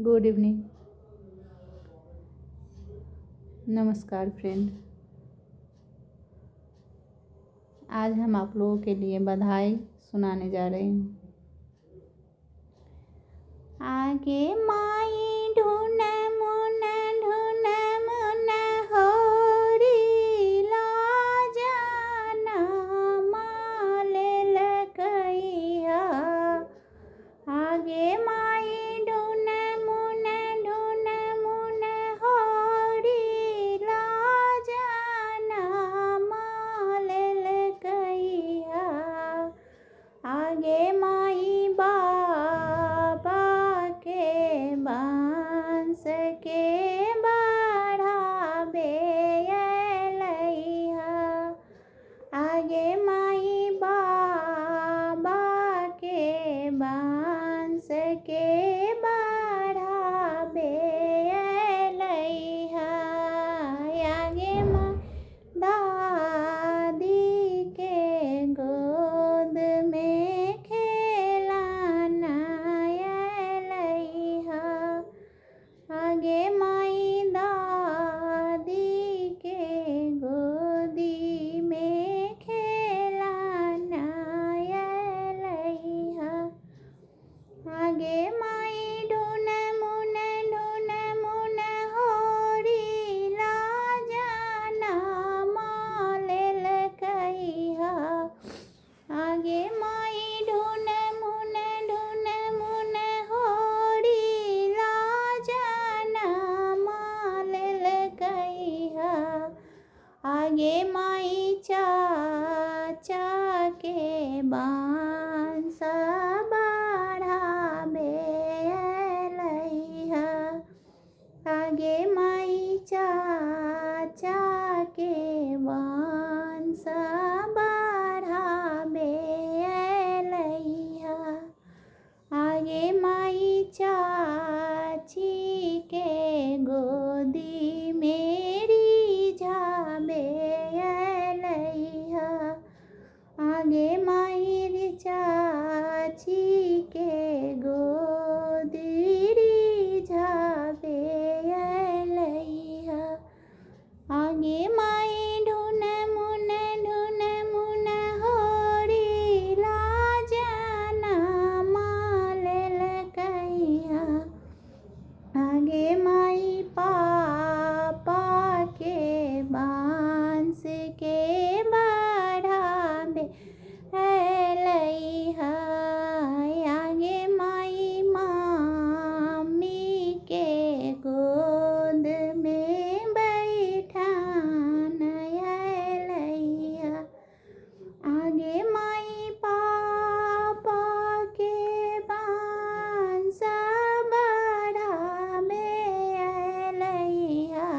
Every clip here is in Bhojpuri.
Good evening. नमस्कार फ्रेंड। आज हम आप लोगों के लिए बधाई सुनाने जा रही हूँ। आगे माई ढून मुन होरी लाजना मालेल कहिया। आगे माई ढून मुन होरी लाजना मालेल कहिया। आगे माई बाबा के बांस के बढ़ावे लैहा। आगे माई बाबा के बांस के बढ़ावे लैहा। आगे माई दादी के गोद में खेलाना लैहा। आगे माई दादी के गोदी में खेलाना लैहा। आगे माई ढून मुन होरी लाजना मालेल कहिया। आगे माई ढून मुन होरी लाजना मालेल कहिया। आगे माई चाचा के बांस बढ़ावे लैहा। आगे माई चाचा के बांस बढ़ावे लैहा। आगे माई चाची के गोदी मेरी झावे लैहा। आगे माई चाची के गोदी झावे लैहा। आगे माई ढून मुन होरी लाजना मालेल कहिया। आगे माई पापा के बांस के बढ़ावे लैहा। आगे माई मामी के गोद में बैठान लैहा। आगे माई पापा के बांस बढ़ावे लैहा।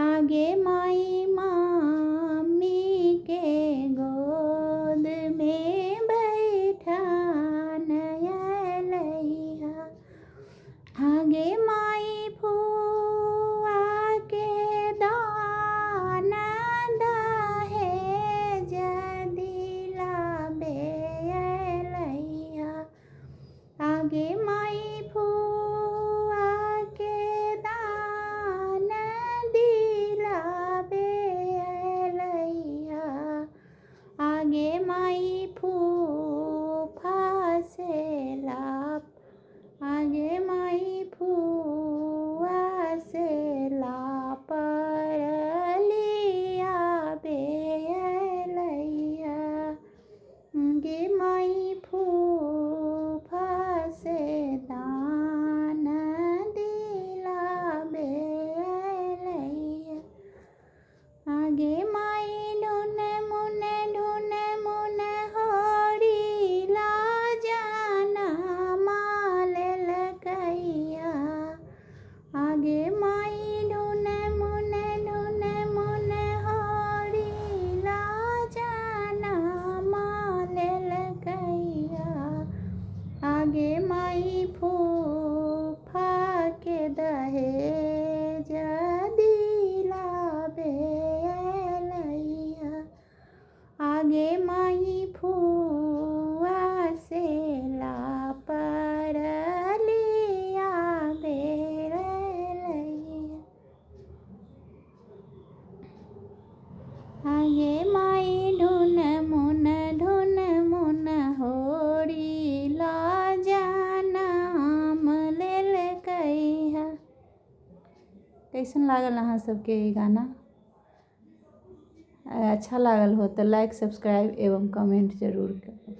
आगे माई मामी के गोद में बैठान लैहा। आगे माई फुआ के दान दहेज दिलावे लैहा। आगे माई फुआ के दान दिलावे लैहा। आगे माई फूफा से लाभ। आगे माई फुआ से लापर लियावे लैहा। आगे माई फूफा से दान दिलावे लैहा। आगे माई ढून मुन होरी लाजना मालेल कहिया। आगे माई ढून मुन होरी लाजना मालेल कहिया। आगे माई फूफा के दहेज दिलावे लैहा। आगे माई फुआ से लापर लियावे आगे माई ढून मुन होरी ला जाना हम लेल कहिया। कैसन लागल अहाँ सबके ई गाना? अच्छा लागल हो तो लाइक सब्सक्राइब एवं कमेंट जरूर करें।